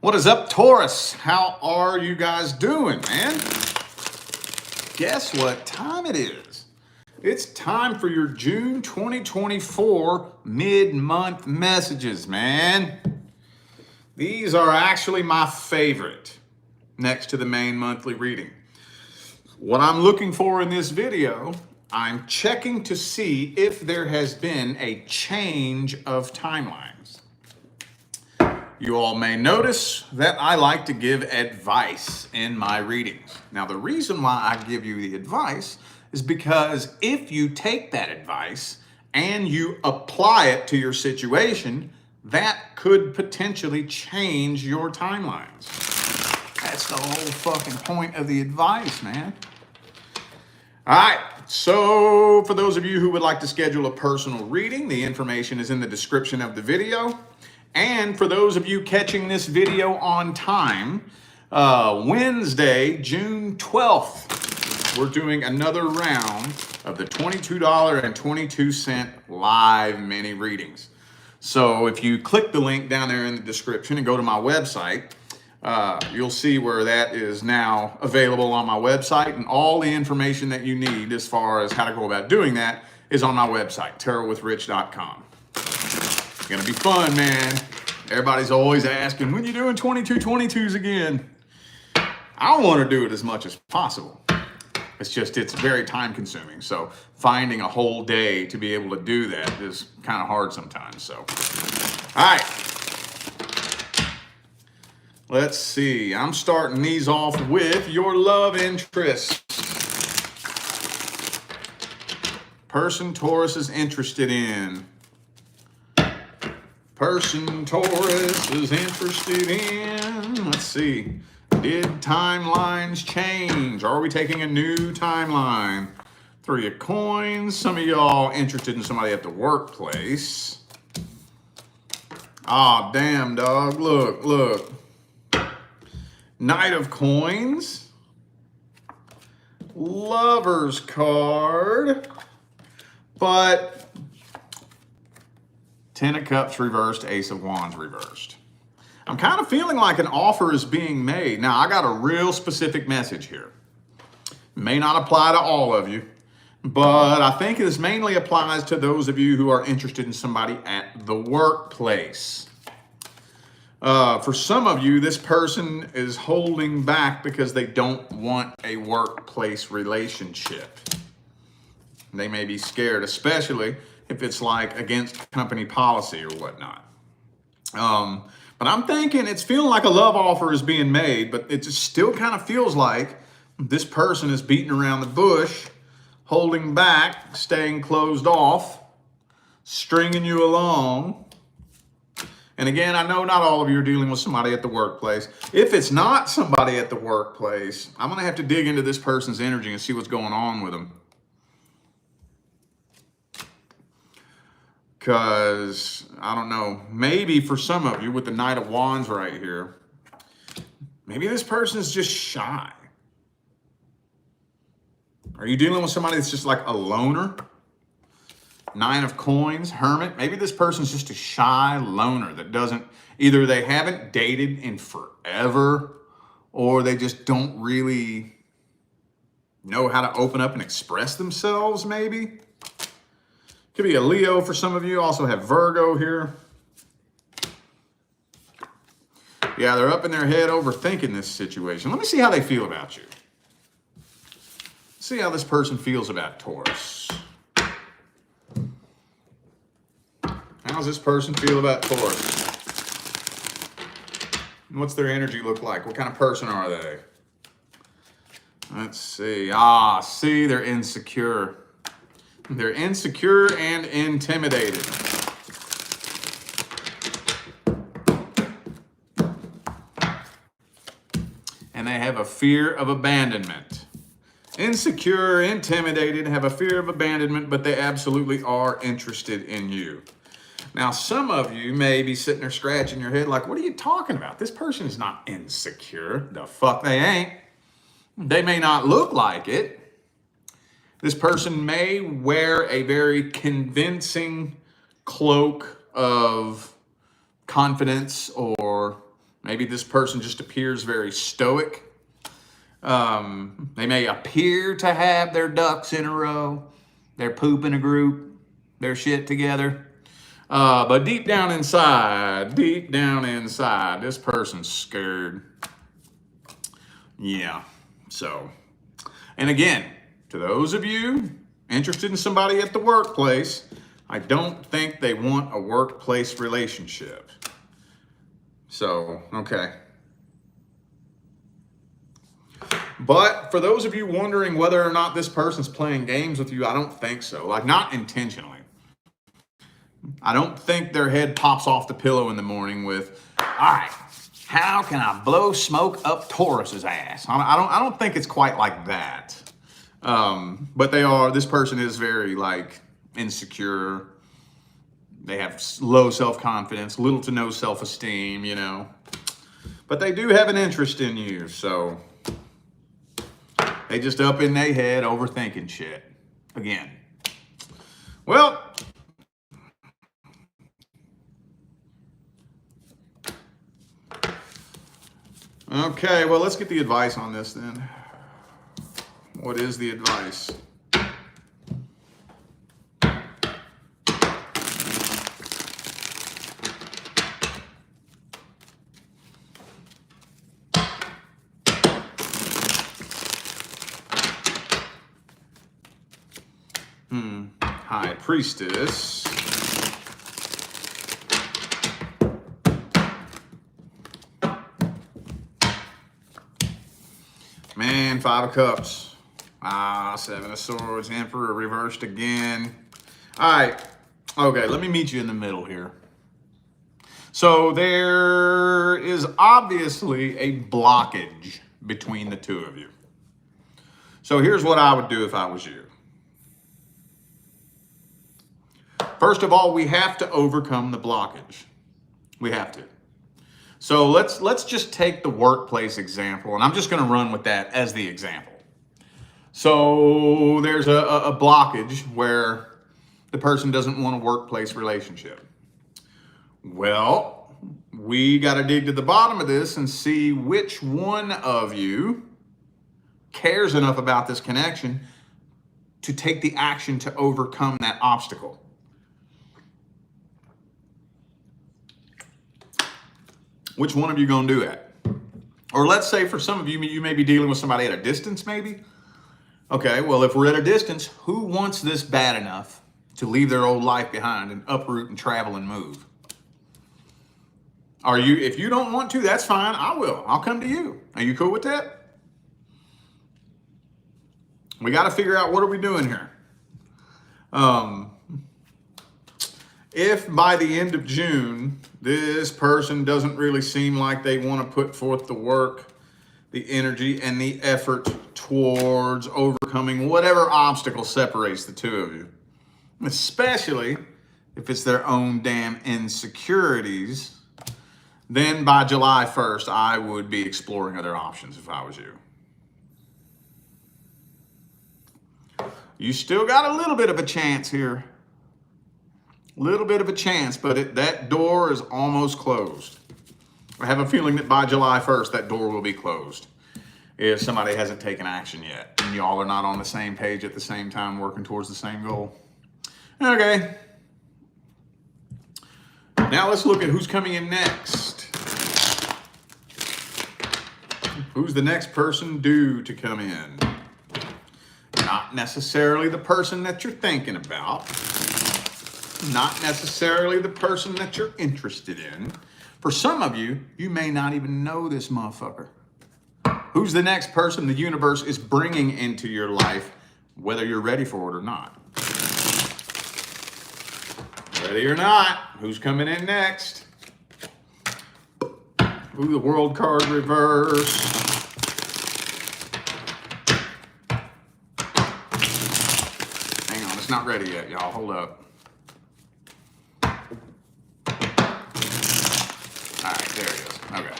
What is up, Taurus? How are you guys doing, man? Guess what time it is? It's time for your June 2024 mid-month messages, man. These are actually my favorite next to the main monthly reading. What I'm looking for in this video, I'm checking to see if there has been a change of timelines. You all may notice that I like to give advice in my readings. Now, the reason why I give you the advice is because if you take that advice and you apply it to your situation, that could potentially change your timelines. That's the whole fucking point of the advice, man. All right, so for those of you who would like to schedule a personal reading, the information is in the description of the video. And for those of you catching this video on time, Wednesday, June 12th, we're doing another round of the $22.22 live mini readings. So if you click the link down there in the description and go to my website, you'll see where that is now available on my website, and all the information that you need as far as how to go about doing that is on my website, tarotwithrich.com. It's gonna be fun, man. Everybody's always asking, when you doing 2222s again? I want to do it as much as possible. It's very time consuming. So finding a whole day to be able to do that is kind of hard sometimes. So, all right. Let's see. I'm starting these off with your love interest. Person Taurus is interested in. Person Taurus is interested in. Let's see. Did timelines change? Are we taking a new timeline? 3 of coins. Some of y'all interested in somebody at the workplace. Ah, damn, dog. Look. Knight of coins. Lover's card. But 10 of Cups reversed, Ace of Wands reversed. I'm kind of feeling like an offer is being made. Now, I got a real specific message here. May not apply to all of you, but I think this mainly applies to those of you who are interested in somebody at the workplace. For some of you, this person is holding back because they don't want a workplace relationship. They may be scared, especially if it's like against company policy or whatnot. But I'm thinking it's feeling like a love offer is being made, but it just still kind of feels like this person is beating around the bush, holding back, staying closed off, stringing you along. And again, I know not all of you are dealing with somebody at the workplace. If it's not somebody at the workplace, I'm going to have to dig into this person's energy and see what's going on with them. Because, I don't know, maybe for some of you with the Knight of Wands right here, maybe this person is just shy. Are you dealing with somebody that's just like a loner? 9 of coins, Hermit. Maybe this person's just a shy loner that doesn't, either they haven't dated in forever, or they just don't really know how to open up and express themselves, maybe. Could be a Leo for some of you. Also have Virgo here. Yeah, they're up in their head overthinking this situation. Let me see how they feel about you. See how this person feels about Taurus. How does this person feel about Taurus? And what's their energy look like? What kind of person are they? Let's see. See, they're insecure. They're insecure and intimidated. And they have a fear of abandonment. Insecure, intimidated, have a fear of abandonment, but they absolutely are interested in you. Now, some of you may be sitting there scratching your head like, what are you talking about? This person is not insecure. The fuck they ain't. They may not look like it. This person may wear a very convincing cloak of confidence or Maybe this person just appears very stoic. They may appear to have their ducks in a row, their poop in a group, their shit together. But deep down inside, this person's scared. Yeah, so. And again, to those of you interested in somebody at the workplace, I don't think they want a workplace relationship. So, okay. But for those of you wondering whether or not this person's playing games with you, I don't think so. Like, not intentionally. I don't think their head pops off the pillow in the morning with, all right, how can I blow smoke up Taurus's ass? I don't think it's quite like that. But this person is very like insecure. They have low self-confidence, little to no self-esteem, you know. But they do have an interest in you, so they just up in their head overthinking shit. Again. Well, okay, well, let's get the advice on this then. What is the advice? High Priestess. Man, Five of Cups. Seven of Swords. Emperor reversed again. All right. Okay, let me meet you in the middle here. So there is obviously a blockage between the two of you. So here's what I would do if I was you. First of all, we have to overcome the blockage. We have to. So let's just take the workplace example, and I'm just going to run with that as the example. So there's a blockage where the person doesn't want a workplace relationship. Well, we got to dig to the bottom of this and see which one of you cares enough about this connection to take the action to overcome that obstacle. Which one of you gonna do that? Or let's say for some of you, you may be dealing with somebody at a distance maybe. Okay, well, if we're at a distance, who wants this bad enough to leave their old life behind and uproot and travel and move? If you don't want to, that's fine, I will. I'll come to you. Are you cool with that? We gotta figure out what are we doing here. If by the end of June, this person doesn't really seem like they want to put forth the work, the energy, and the effort towards overcoming whatever obstacle separates the two of you, especially if it's their own damn insecurities, then by July 1st, I would be exploring other options if I was you. You still got a little bit of a chance here. Little bit of a chance, but that door is almost closed. I have a feeling that by July 1st, that door will be closed if somebody hasn't taken action yet and y'all are not on the same page at the same time working towards the same goal. Okay. Now let's look at who's coming in next. Who's the next person due to come in? Not necessarily the person that you're thinking about. Not necessarily the person that you're interested in. For some of you, you may not even know this motherfucker. Who's the next person the universe is bringing into your life, whether you're ready for it or not? Ready or not, who's coming in next? Ooh, the World card reverse. Hang on, it's not ready yet, y'all. Hold up. All right, there it is. Okay.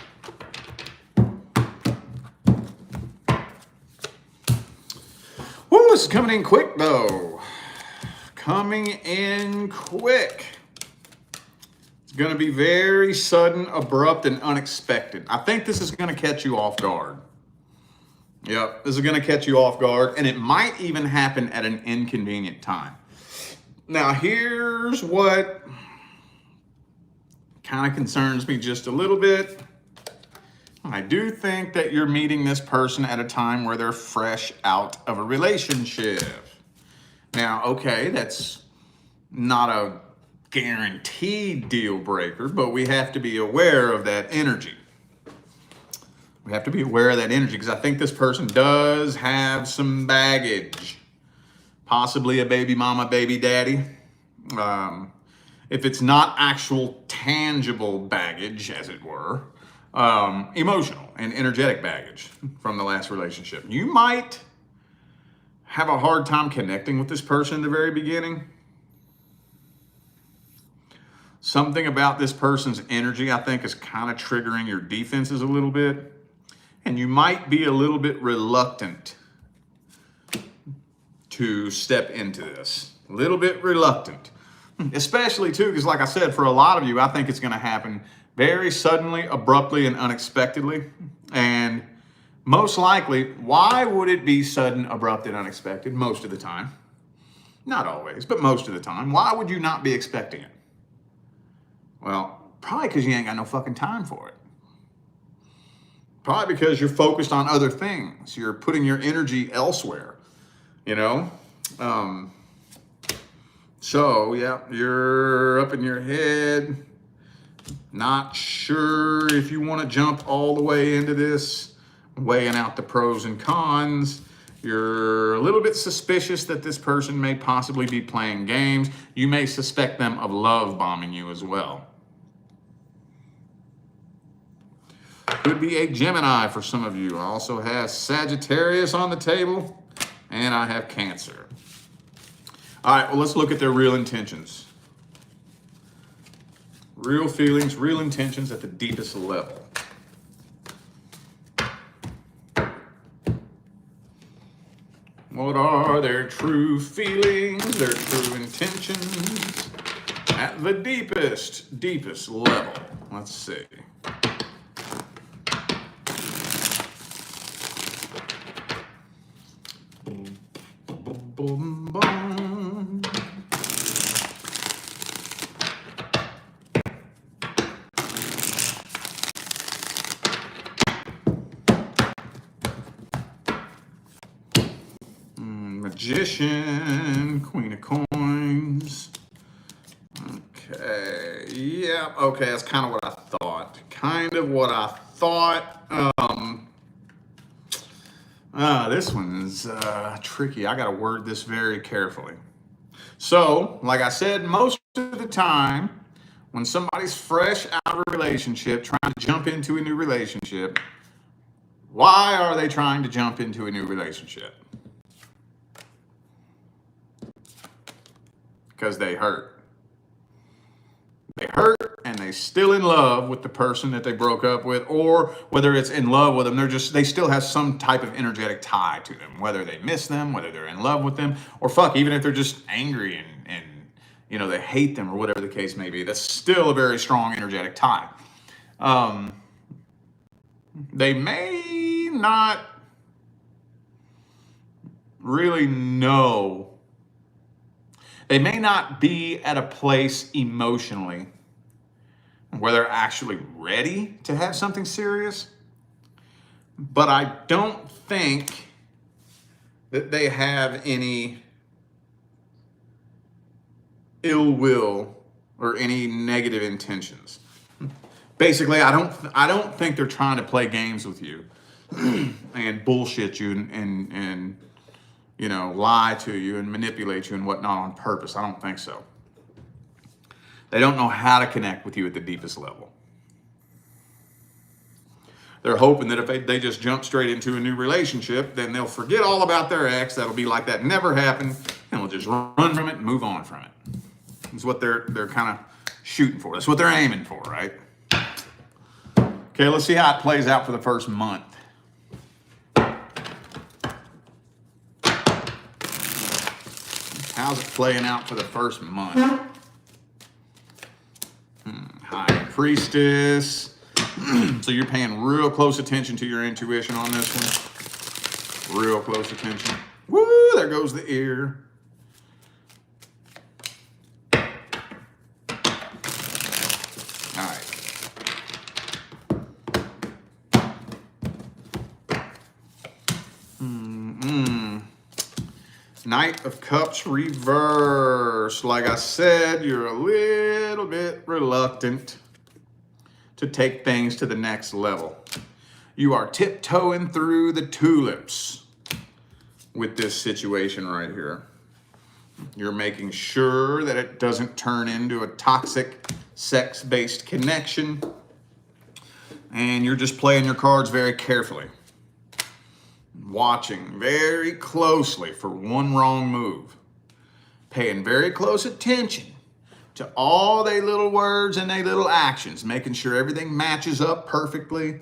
Woo, this is coming in quick, though. Coming in quick. It's going to be very sudden, abrupt, and unexpected. I think this is going to catch you off guard. Yep, this is going to catch you off guard, and it might even happen at an inconvenient time. Now, here's what kind of concerns me just a little bit. I do think that you're meeting this person at a time where they're fresh out of a relationship. Now, okay, that's not a guaranteed deal breaker, but we have to be aware of that energy. We have to be aware of that energy because I think this person does have some baggage, possibly a baby mama, baby daddy. If it's not actual tangible baggage, as it were, emotional and energetic baggage from the last relationship. You might have a hard time connecting with this person in the very beginning. Something about this person's energy, I think, is kind of triggering your defenses a little bit. And you might be a little bit reluctant to step into this. A little bit reluctant. Especially, too, because like I said, for a lot of you, I think it's going to happen very suddenly, abruptly, and unexpectedly. And most likely, why would it be sudden, abrupt, and unexpected most of the time? Not always, but most of the time. Why would you not be expecting it? Well, probably because you ain't got no fucking time for it. Probably because you're focused on other things. You're putting your energy elsewhere, you know? So, yeah, you're up in your head, not sure if you want to jump all the way into this, weighing out the pros and cons. You're a little bit suspicious that this person may possibly be playing games. You may suspect them of love bombing you as well. Could be a Gemini for some of you. I also have Sagittarius on the table, and I have Cancer. All right, well, let's look at their real intentions. Real feelings, real intentions at the deepest level. What are their true feelings, their true intentions at the deepest level? Let's see. Boom, boom. Magician, Queen of Coins. Okay, yeah, okay, that's kind of what I thought. This one's tricky. I got to word this very carefully. So, like I said, most of the time, when somebody's fresh out of a relationship, trying to jump into a new relationship, why are they trying to jump into a new relationship? Because they hurt. They hurt and they're still in love with the person that they broke up with, or whether it's in love with them, they still have some type of energetic tie to them, whether they miss them, whether they're in love with them, or even if they're just angry and you know, they hate them or whatever the case may be. That's still a very strong energetic tie. They may not really know. They may not be at a place emotionally where they're actually ready to have something serious, but I don't think that they have any ill will or any negative intentions. Basically, I don't think they're trying to play games with you and bullshit you and you know, lie to you and manipulate you and whatnot on purpose. I don't think so. They don't know how to connect with you at the deepest level. They're hoping that if they just jump straight into a new relationship, then they'll forget all about their ex. That'll be like that never happened, and they'll just run from it and move on from it. That's what they're kind of shooting for. That's what they're aiming for, right? Okay, let's see how it plays out for the first month. How's it playing out for the first month? Priestess. So you're paying real close attention to your intuition on this one. Real close attention. Woo, there goes the ear. All right. Knight of Cups reverse. Like I said, you're a little bit reluctant to take things to the next level. You are tiptoeing through the tulips with this situation right here. You're making sure that it doesn't turn into a toxic sex-based connection. And you're just playing your cards very carefully. Watching very closely for one wrong move. Paying very close attention to all they little words and they little actions. Making sure everything matches up perfectly.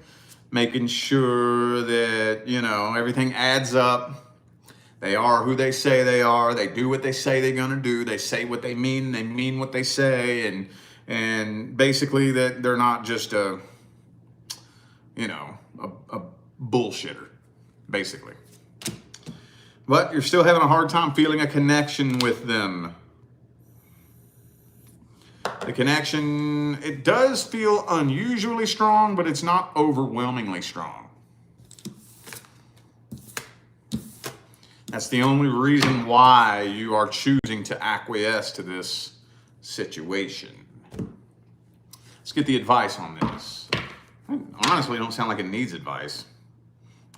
Making sure that, you know, everything adds up. They are who they say they are. They do what they say they're going to do. They say what they mean what they say. And basically that they're not just a bullshitter, basically. But you're still having a hard time feeling a connection with them. The connection, it does feel unusually strong, but it's not overwhelmingly strong. That's the only reason why you are choosing to acquiesce to this situation. Let's get the advice on this. Honestly, don't sound like it needs advice.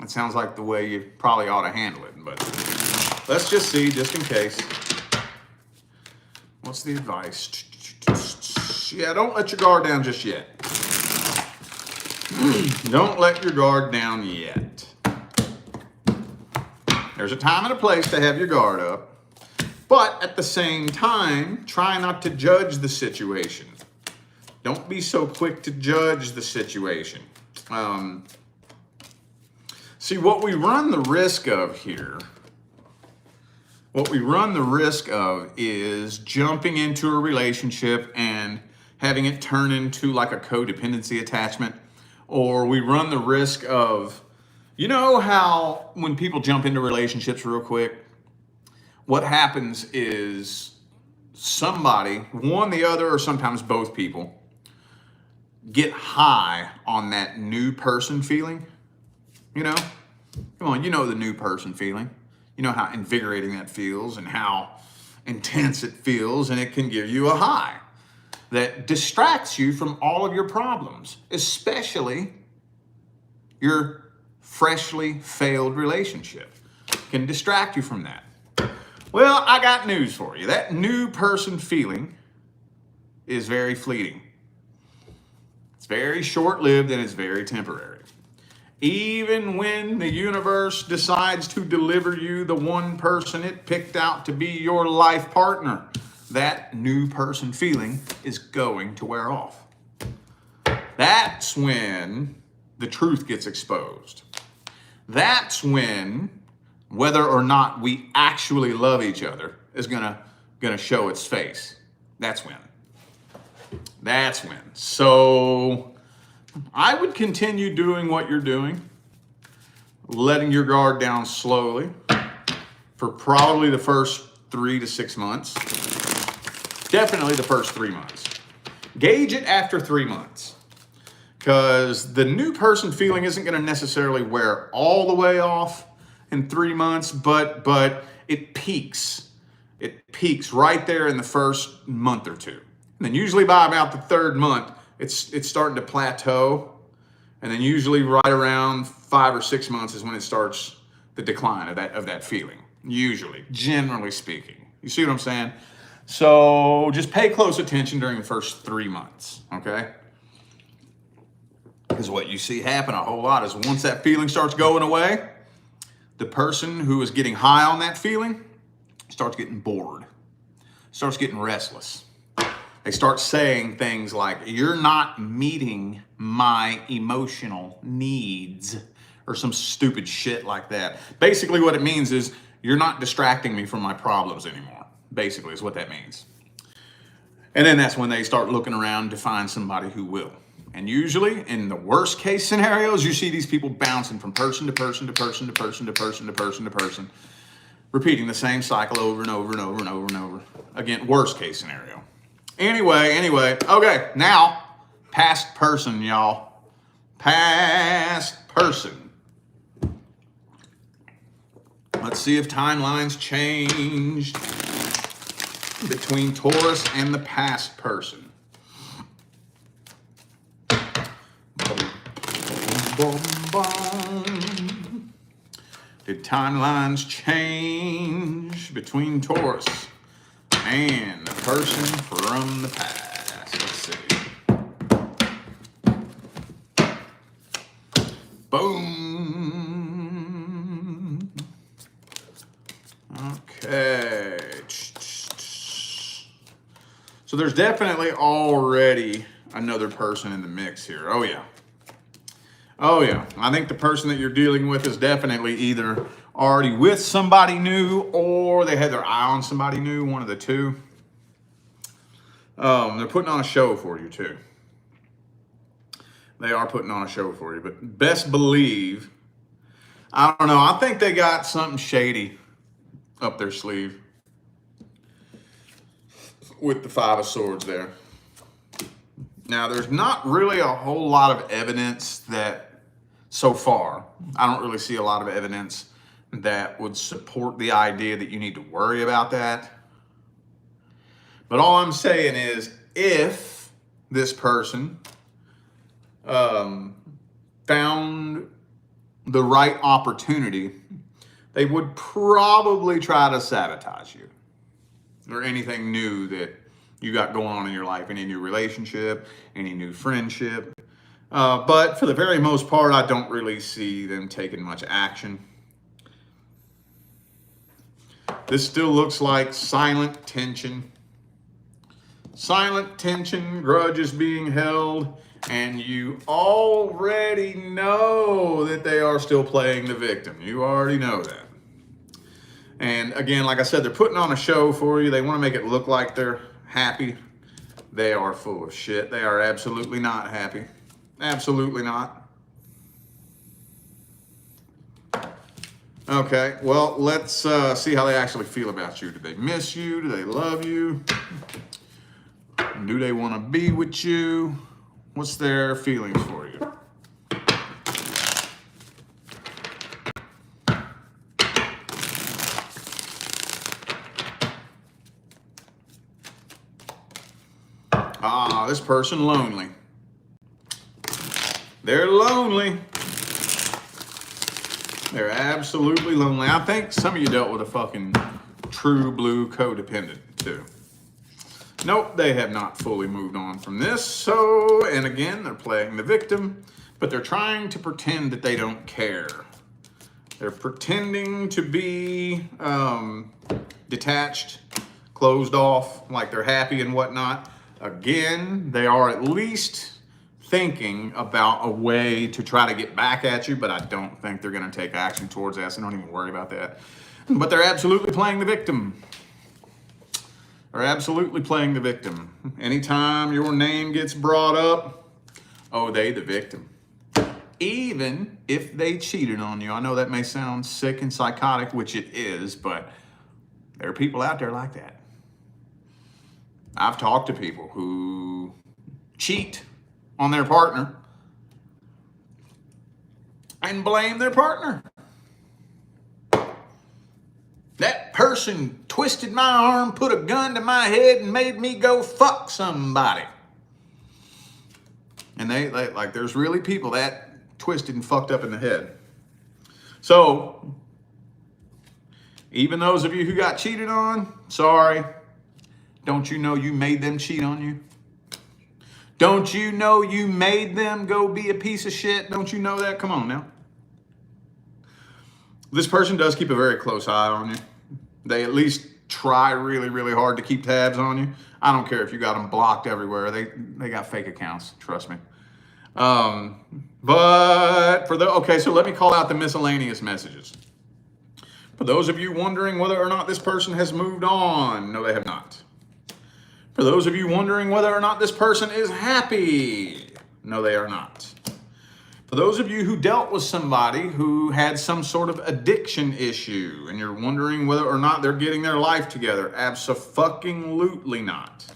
It sounds like the way you probably ought to handle it, but let's just see, just in case. What's the advice? Yeah, don't let your guard down just yet. Don't let your guard down yet. There's a time and a place to have your guard up, but at the same time, try not to judge the situation. Don't be so quick to judge the situation. See, what we run the risk of here, is jumping into a relationship and having it turn into like a codependency attachment. Or we run the risk of, you know how when people jump into relationships real quick, what happens is somebody, one, the other, or sometimes both people, get high on that new person feeling. You know? Come on, you know the new person feeling. You know how invigorating that feels and how intense it feels, and it can give you a high that distracts you from all of your problems, especially your freshly failed relationship. Can distract you from that. Well, I got news for you. That new person feeling is very fleeting. It's very short-lived and it's very temporary. Even when the universe decides to deliver you the one person it picked out to be your life partner, that new person feeling is going to wear off. That's when the truth gets exposed. That's when whether or not we actually love each other is gonna show its face. That's when. So I would continue doing what you're doing, letting your guard down slowly for probably the first 3 to 6 months. Definitely the first 3 months. Gauge it after 3 months, because the new person feeling isn't going to necessarily wear all the way off in 3 months, but it peaks. It peaks right there in the first month or two. And then usually by about the third month, it's starting to plateau. And then usually right around 5 or 6 months is when it starts the decline of that feeling. Usually, generally speaking. You see what I'm saying? So just pay close attention during the first 3 months, okay? Because what you see happen a whole lot is once that feeling starts going away, the person who is getting high on that feeling starts getting bored, starts getting restless. They start saying things like, you're not meeting my emotional needs, or some stupid shit like that. Basically what it means is, you're not distracting me from my problems anymore, basically is what that means. And then that's when they start looking around to find somebody who will. And usually, in the worst case scenarios, you see these people bouncing from person to person to person to person to person to person to person, repeating the same cycle over and over and over and over and over. Again, worst case scenario. Anyway, okay, now, past person, y'all. Past person. Let's see if timelines changed between Taurus and the past person. Boom, boom. Did timelines change between Taurus and the person from the past? Let's see. Boom. Okay. So there's definitely already another person in the mix here. Oh yeah. I think the person that you're dealing with is definitely either already with somebody new or they had their eye on somebody new, one of the two. They're putting on a show for you too. They are putting on a show for you, but best believe, I don't know, I think they got something shady up their sleeve with the Five of Swords there. Now, there's not really a whole lot of evidence that, so far, I don't really see a lot of evidence that would support the idea that you need to worry about that. But all I'm saying is, if this person found the right opportunity, they would probably try to sabotage you or anything new that you got going on in your life, any new relationship, any new friendship. But for the very most part, I don't really see them taking much action. This still looks like silent tension. Silent tension, grudges being held, and you already know that they are still playing the victim. You already know that. And again, like I said, they're putting on a show for you. They want to make it look like they're happy. They are full of shit. They are absolutely not happy. Absolutely not. Okay, well, let's see how they actually feel about you. Do they miss you? Do they love you? Do they want to be with you? What's their feelings for you? This person lonely. They're lonely. They're absolutely lonely. I think some of you dealt with a fucking true blue codependent too. Nope, they have not fully moved on from this. So, and again, they're playing the victim, but they're trying to pretend that they don't care. They're pretending to be detached, closed off, like they're happy and whatnot. Again, they are at least thinking about a way to try to get back at you, but I don't think they're going to take action towards that, so don't even worry about that. But they're absolutely playing the victim. They're absolutely playing the victim. Anytime your name gets brought up, oh, they the victim. Even if they cheated on you. I know that may sound sick and psychotic, which it is, but there are people out there like that. I've talked to people who cheat on their partner and blame their partner. That person twisted my arm, put a gun to my head, and made me go fuck somebody. And they like, there's really people that twisted and fucked up in the head. So, even those of you who got cheated on, sorry. Don't you know you made them cheat on you? Don't you know you made them go be a piece of shit? Don't you know that? Come on now. This person does keep a very close eye on you. They at least try really, really hard to keep tabs on you. I don't care if you got them blocked everywhere. They got fake accounts, trust me. But for okay, so let me call out the miscellaneous messages. For those of you wondering whether or not this person has moved on, no, they have not. For those of you wondering whether or not this person is happy, no, they are not. For those of you who dealt with somebody who had some sort of addiction issue and you're wondering whether or not they're getting their life together, abso-fucking-lutely not.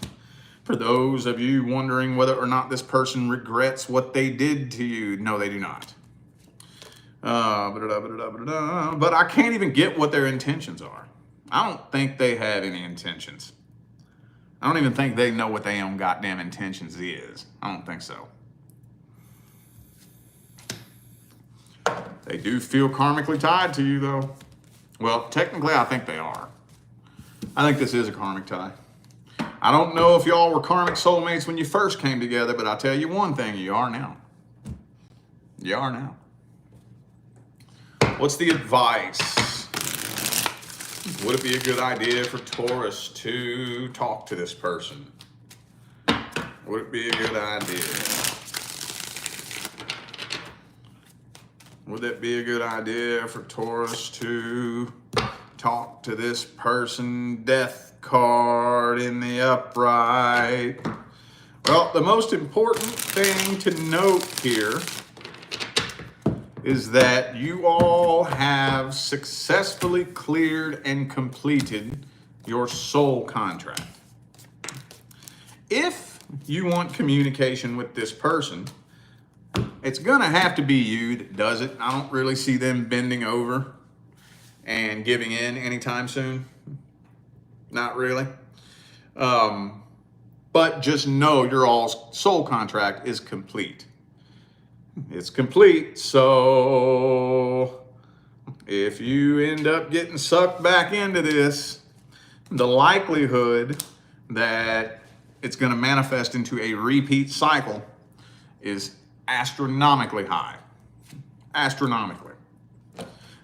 For those of you wondering whether or not this person regrets what they did to you, no, they do not. But I can't even get what their intentions are. I don't think they have any intentions. I don't even think they know what their own goddamn intentions is. I don't think so. They do feel karmically tied to you, though. Well, technically, I think they are. I think this is a karmic tie. I don't know if y'all were karmic soulmates when you first came together, but I'll tell you one thing, you are now. You are now. What's the advice? Would it be a good idea for Taurus to talk to this person? Would it be a good idea? Would it be a good idea for Taurus to talk to this person? Death card in the upright. Well, the most important thing to note here is that you all have successfully cleared and completed your soul contract. If you want communication with this person, it's gonna have to be you that does it. I don't really see them bending over and giving in anytime soon. Not really. But just know your all's soul contract is complete. It's complete, so if you end up getting sucked back into this, the likelihood that it's going to manifest into a repeat cycle is astronomically high. Astronomically.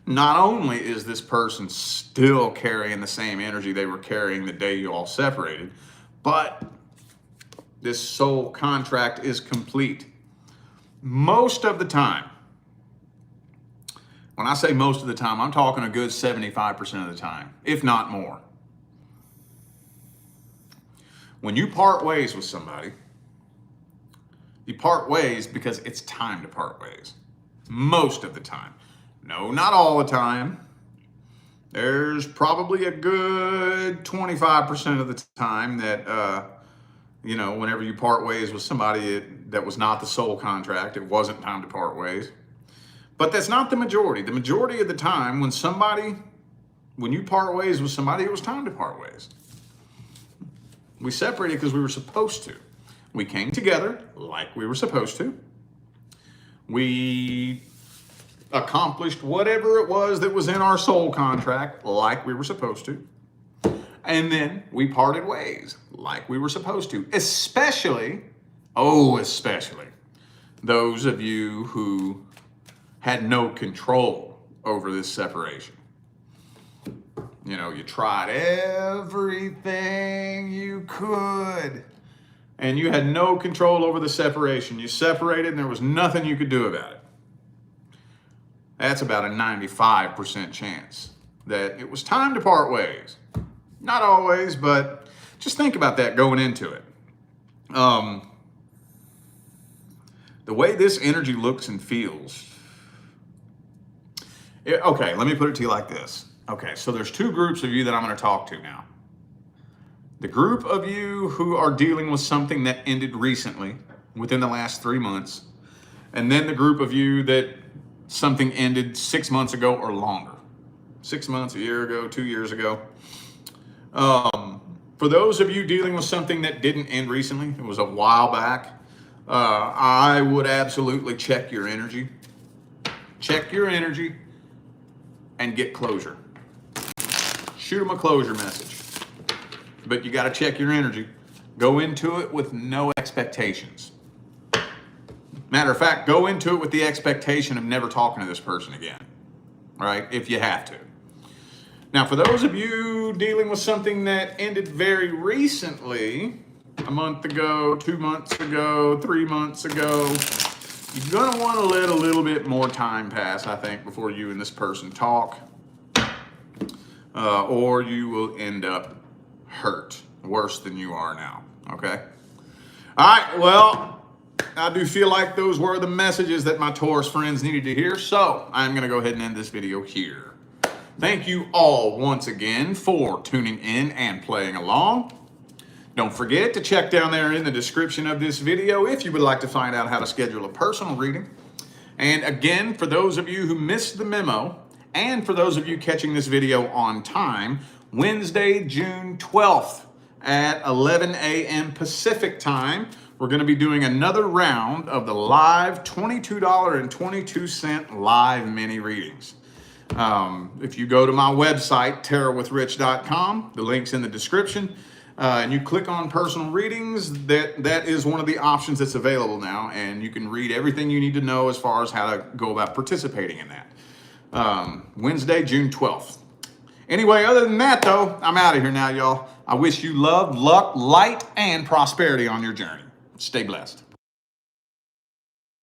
Not only is this person still carrying the same energy they were carrying the day you all separated, but this soul contract is complete. Most of the time, when I say most of the time, I'm talking a good 75% of the time, if not more. When you part ways with somebody, you part ways because it's time to part ways. Most of the time. No, not all the time. There's probably a good 25% of the time that, whenever you part ways with somebody that was not the soul contract, it wasn't time to part ways. But that's not the majority. The majority of the time, when you part ways with somebody, it was time to part ways. We separated because we were supposed to. We came together like we were supposed to. We accomplished whatever it was that was in our soul contract like we were supposed to. And then we parted ways like we were supposed to. Especially those of you who had no control over this separation. You tried everything you could and you had no control over the separation. You separated and there was nothing you could do about it. That's about a 95% chance that it was time to part ways. Not always, but just think about that going into it. The way this energy looks and feels. Okay, let me put it to you like this. Okay, so there's two groups of you that I'm going to talk to now. The group of you who are dealing with something that ended recently, within the last 3 months, and then the group of you that something ended 6 months ago or longer. 6 months, a year ago, 2 years ago. For those of you dealing with something that didn't end recently, it was a while back, I would absolutely check your energy. Check your energy and get closure. Shoot them a closure message. But you got to check your energy. Go into it with no expectations. Matter of fact, go into it with the expectation of never talking to this person again. Right? If you have to. Now, for those of you dealing with something that ended very recently, a month ago, 2 months ago, 3 months ago, you're going to want to let a little bit more time pass, I think, before you and this person talk. Or you will end up hurt. worse than you are now, okay? All right, well, I do feel like those were the messages that my Taurus friends needed to hear, so I'm going to go ahead and end this video here. Thank you all once again for tuning in and playing along. Don't forget to check down there in the description of this video if you would like to find out how to schedule a personal reading. And again, for those of you who missed the memo, and for those of you catching this video on time, Wednesday, June 12th at 11 a.m. Pacific time, we're going to be doing another round of the live $22.22 live mini readings. If you go to my website, tarotwithrich.com, the link's in the description, and you click on personal readings, that is one of the options that's available now, and you can read everything you need to know as far as how to go about participating in that. Wednesday, June 12th. Anyway, other than that, though, I'm out of here now, y'all. I wish you love, luck, light, and prosperity on your journey. Stay blessed.